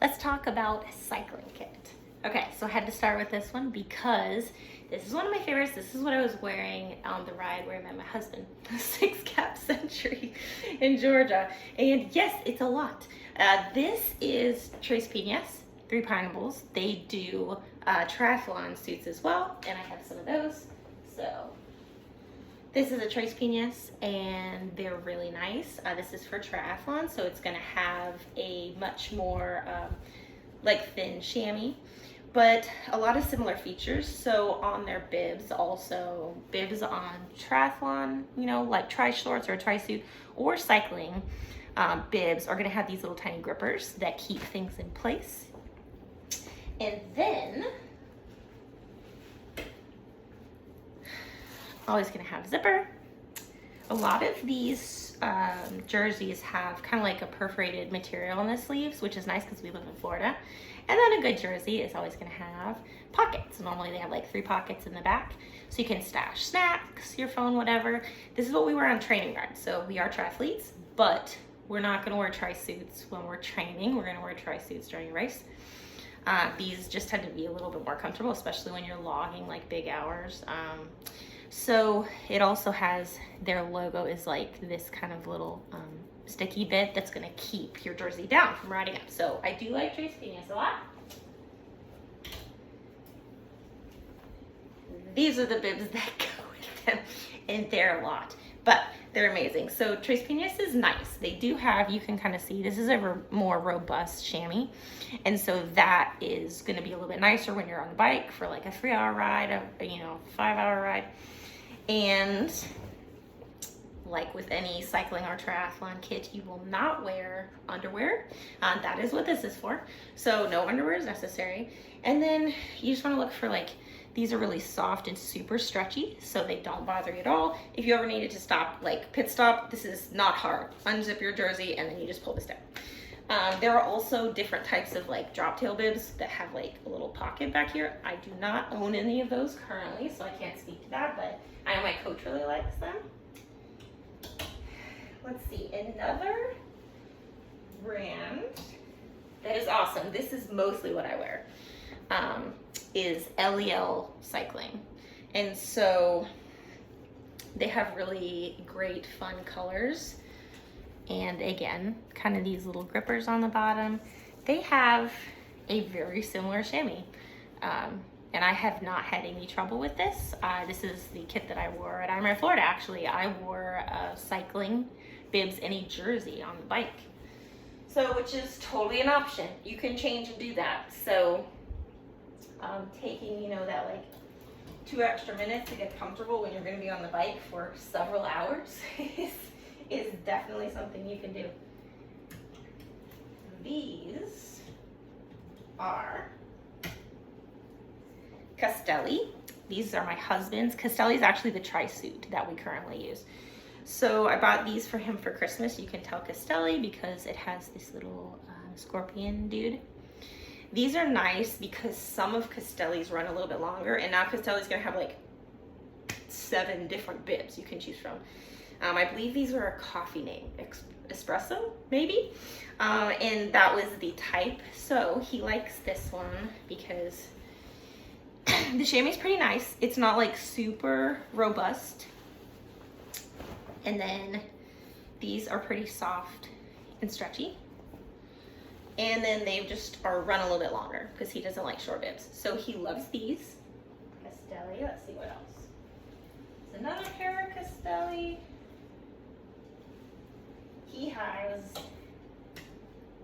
let's talk about cycling kit. Okay, so I had to start with this one because this is one of my favorites. This is what I was wearing on the ride where I met my husband, 6 Cap Century in Georgia. And yes, it's a lot. This is Tres Pinas, 3 Pineapples. They do triathlon suits as well, and I have some of those. So this is a Tres Pinas, and they're really nice. This is for triathlon, so it's gonna have a much more like thin chamois, but a lot of similar features. So on their bibs, also bibs on triathlon, you know, like tri shorts or a tri suit or cycling, bibs are gonna have these little tiny grippers that keep things in place. And then always gonna have zipper. A lot of these jerseys have kind of like a perforated material on the sleeves, which is nice because we live in Florida. And then a good jersey is always gonna have pockets. Normally they have like 3 pockets in the back, so you can stash snacks, your phone, whatever. This is what we wear on training guards. So we are triathletes, but we're not gonna wear tri-suits when we're training. We're gonna wear tri-suits during a race. These just tend to be a little bit more comfortable, especially when you're logging like big hours. So it also has, their logo is like this kind of little sticky bit that's gonna keep your jersey down from riding up. So I do like Tres Pinas a lot. These are the bibs that go with them, and they're a lot, but they're amazing. So Tres Pinas is nice. They do have, you can kind of see, this is a more robust chamois. And so that is gonna be a little bit nicer when you're on the bike for like a 3-hour ride, a 5-hour ride. And like with any cycling or triathlon kit, you will not wear underwear. That is what this is for. So no underwear is necessary. And then you just wanna look for like, these are really soft and super stretchy, so they don't bother you at all. If you ever needed to stop, like pit stop, this is not hard. Unzip your jersey and then you just pull this down. There are also different types of like drop tail bibs that have like a little pocket back here. I do not own any of those currently, so I can't speak to that, but I know my coach really likes them. Let's see, another brand that is awesome. This is mostly what I wear. Is LEL Cycling. And so they have really great fun colors. And again, kind of these little grippers on the bottom. They have a very similar chamois. And I have not had any trouble with this. This is the kit that I wore at Ironman Florida, actually. I wore cycling bibs and a jersey on the bike. So, which is totally an option. You can change and do that. So, taking, that like 2 extra minutes to get comfortable when you're gonna be on the bike for several hours is definitely something you can do. These are Castelli. These are my husband's. Castelli is actually the tri-suit that we currently use. So I bought these for him for Christmas. You can tell Castelli because it has this little scorpion dude. These are nice because some of Castelli's run a little bit longer, and now Castelli's gonna have like 7 different bibs you can choose from. I believe these were a coffee name, espresso maybe, and that was the type. So he likes this one because the chamois is pretty nice. It's not like super robust. And then these are pretty soft and stretchy. And then they just are run a little bit longer because he doesn't like short bibs. So he loves these. Castelli, let's see what else. It's another pair of Castelli. He has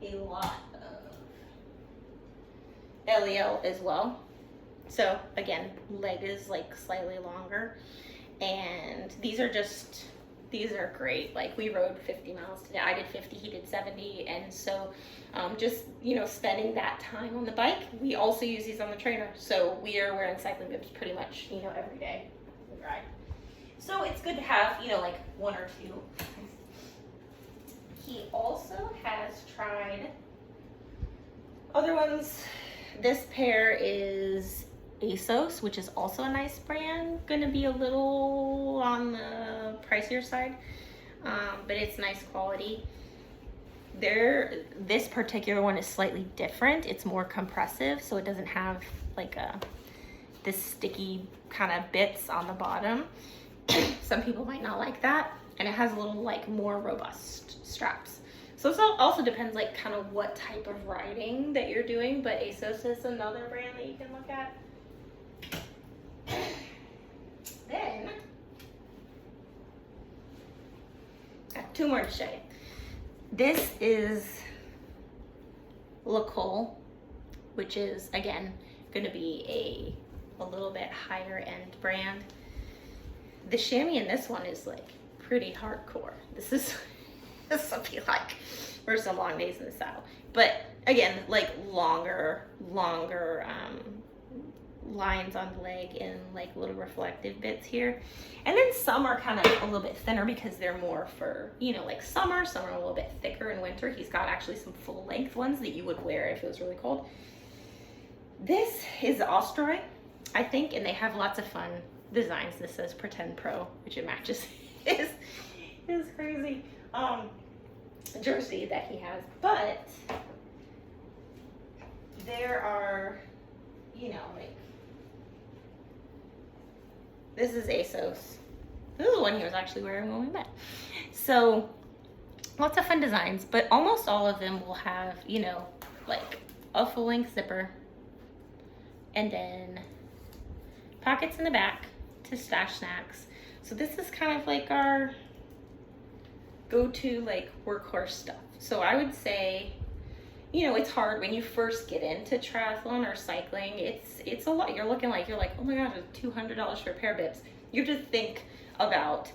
a lot of LEL as well. So again, leg is like slightly longer. And these are great. Like we rode 50 miles today. I did 50, he did 70. And so just, spending that time on the bike, we also use these on the trainer. So we are wearing cycling bibs pretty much, every day we ride. So it's good to have, like 1 or 2. He also has tried other ones. This pair is ASOS, which is also a nice brand. Gonna be a little on the pricier side, but it's nice quality. This particular one is slightly different. It's more compressive, so it doesn't have like this sticky kind of bits on the bottom. Some people might not like that. And it has a little like more robust straps. So it also depends like kind of what type of riding that you're doing, but ASOS is another brand that you can look at. Then, got two more to show you. This is Lacole, which is again going to be a little bit higher end brand. The chamois in this one is like pretty hardcore. This will be like for some long days in the saddle. But again, like longer lines on the leg and like little reflective bits here. And then some are kind of a little bit thinner because they're more for, you know, like summer. Some are a little bit thicker in winter. He's got actually some full length ones that you would wear if it was really cold. This is Ostroy, I think, and they have lots of fun designs. This says Pretend Pro, which it matches his crazy jersey that he has. But there are, you know, like, this is ASOS. This is the one he was actually wearing when we met. So lots of fun designs, but almost all of them will have, you know, like a full length zipper and then pockets in the back to stash snacks. So this is kind of like our go-to like workhorse stuff. So I would say, you know, it's hard when you first get into triathlon or cycling. It's a lot. You're like, oh my gosh, it's $200 for a pair of bibs. You have to think about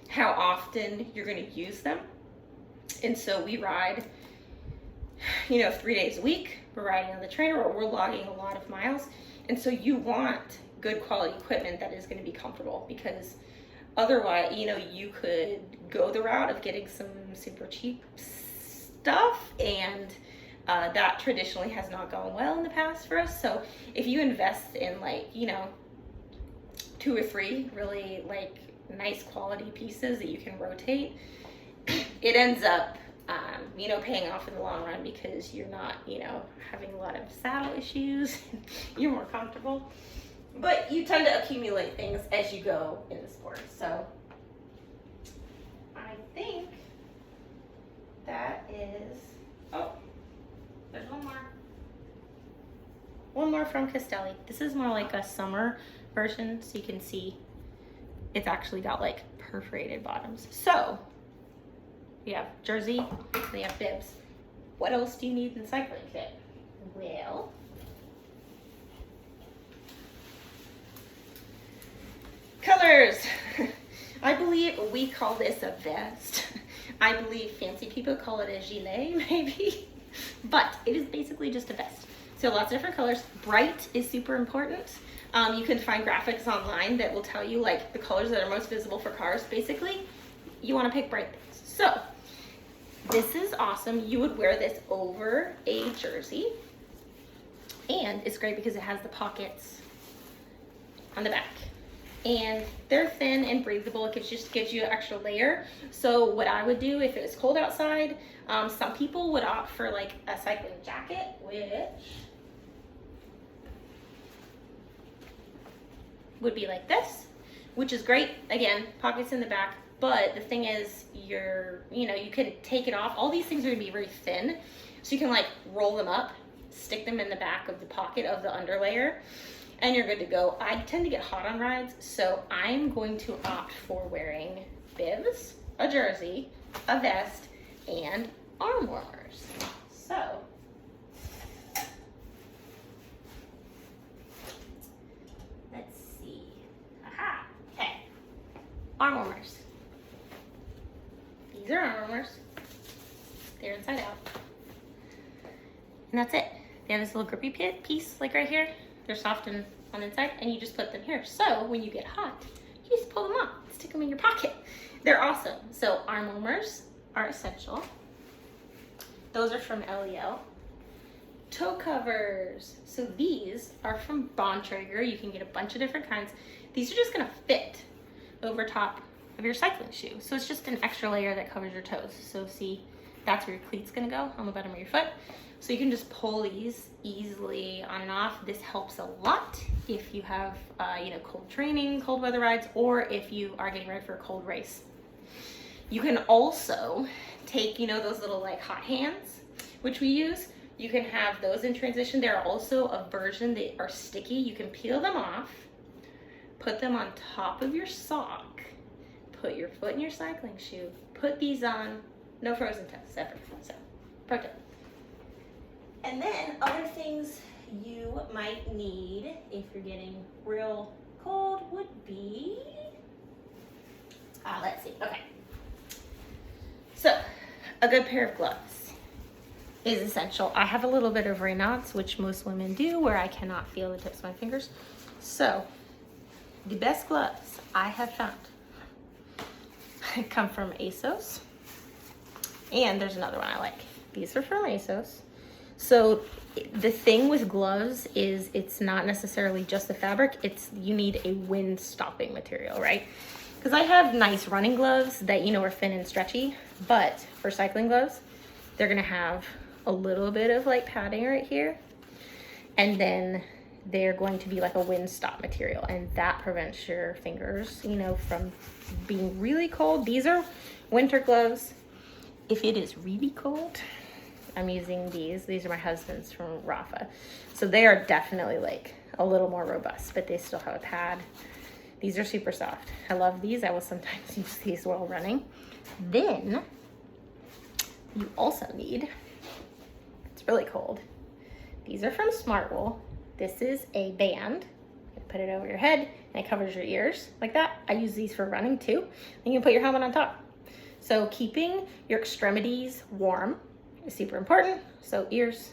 how often you're going to use them. And so we ride, you know, 3 days a week. We're riding on the trainer, or we're logging a lot of miles. And so you want good quality equipment that is going to be comfortable, because otherwise, you know, you could go the route of getting some super cheap stuff, and that traditionally has not gone well in the past for us. So if you invest in, like, you know, 2 or 3 really like nice quality pieces that you can rotate, it ends up you know, paying off in the long run, because you're not, you know, having a lot of saddle issues. You're more comfortable, but you tend to accumulate things as you go in the sport. So I think that is, oh, there's one more from Castelli. This is more like a summer version, so you can see it's actually got like perforated bottoms. So you have jersey, and you have bibs. What else do you need in cycling kit? Well, colors. I believe we call this a vest. I believe fancy people call it a gilet, maybe. But it is basically just a vest. So lots of different colors. Bright is super important. You can find graphics online that will tell you like the colors that are most visible for cars. Basically, you want to pick bright things. So this is awesome. You would wear this over a jersey. And it's great because it has the pockets on the back. And they're thin and breathable. It just gives you an extra layer. So what I would do if it was cold outside, some people would opt for like a cycling jacket, which would be like this, which is great. Again, pockets in the back. But the thing is, you know, you can take it off. All these things are gonna be very thin. So you can like roll them up, stick them in the back of the pocket of the underlayer, and you're good to go. I tend to get hot on rides, so I'm going to opt for wearing bibs, a jersey, a vest, and arm warmers. So let's see. Aha, okay. Arm warmers. These are arm warmers. They're inside out. And that's it. They have this little grippy piece, like right here. They're soft and on the inside, and you just put them here. So when you get hot, you just pull them off, stick them in your pocket. They're awesome. So arm warmers are essential. Those are from LEL. Toe covers. So these are from Bontrager. You can get a bunch of different kinds. These are just gonna fit over top of your cycling shoe. So it's just an extra layer that covers your toes. So see, that's where your cleat's gonna go, on the bottom of your foot. So you can just pull these easily on and off. This helps a lot if you have, you know, cold training, cold weather rides, or if you are getting ready for a cold race. You can also take, you know, those little like hot hands, which we use. You can have those in transition. There are also a version that are sticky. You can peel them off, put them on top of your sock, put your foot in your cycling shoe, put these on, no frozen toes ever, so pro tip. And then other things you might need if you're getting real cold would be, let's see, okay. So a good pair of gloves is essential. I have a little bit of Raynaud's, which most women do, where I cannot feel the tips of my fingers. So the best gloves I have found come from ASOS. And there's another one I like. These are from ASOS. So the thing with gloves is it's not necessarily just the fabric, it's you need a wind stopping material, right? Because I have nice running gloves that, you know, are thin and stretchy, but for cycling gloves, they're gonna have a little bit of like padding right here. And then they're going to be like a wind stop material, and that prevents your fingers, you know, from being really cold. These are winter gloves. If it is really cold, I'm using these. These are my husband's from Rafa. So they are definitely like a little more robust, but they still have a pad. These are super soft. I love these. I will sometimes use these while running. Then you also need, it's really cold. These are from Smartwool. This is a band. You put it over your head and it covers your ears like that. I use these for running too. And you can put your helmet on top. So keeping your extremities warm is super important. So ears,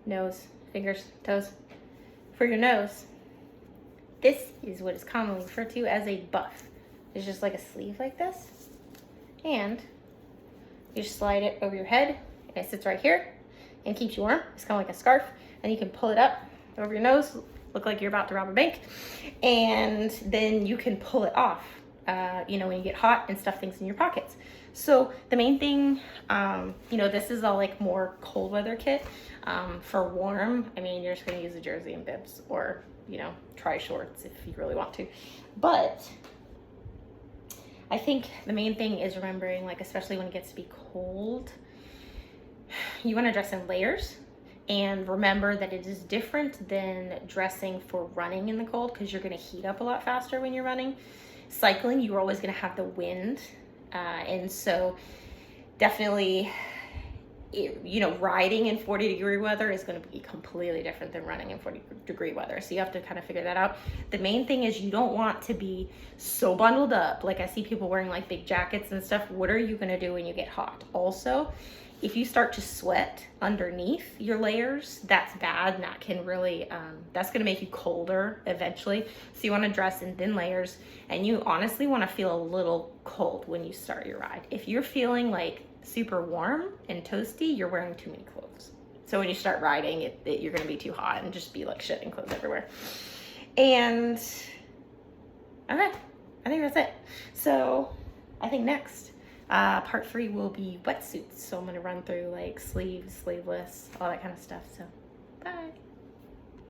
nose, fingers, toes. For your nose, this is what is commonly referred to as a buff. It's just like a sleeve like this. And you just slide it over your head and it sits right here and keeps you warm. It's kind of like a scarf, and you can pull it up over your nose, look like you're about to rob a bank, and then you can pull it off, you know, when you get hot and stuff things in your pockets. So the main thing, you know, this is a like more cold weather kit. For warm, I mean, you're just gonna use a jersey and bibs, or, you know, try shorts if you really want to. But I think the main thing is remembering, like, especially when it gets to be cold, you wanna dress in layers. And remember that it is different than dressing for running in the cold, because you're gonna heat up a lot faster when you're running. Cycling, you're always gonna have the wind. And so definitely, you know, riding in 40-degree weather is gonna be completely different than running in 40-degree weather. So you have to kind of figure that out. The main thing is you don't want to be so bundled up. Like I see people wearing like big jackets and stuff. What are you gonna do when you get hot? Also, if you start to sweat underneath your layers, that's bad, and that can really, that's gonna make you colder eventually. So you wanna dress in thin layers, and you honestly wanna feel a little cold when you start your ride. If you're feeling like super warm and toasty, you're wearing too many clothes. So when you start riding, you're gonna be too hot and just be like shedding clothes everywhere. And, okay, I think that's it. So I think next, part 3 will be wetsuits. So I'm gonna run through like sleeves, sleeveless, all that kind of stuff. So bye.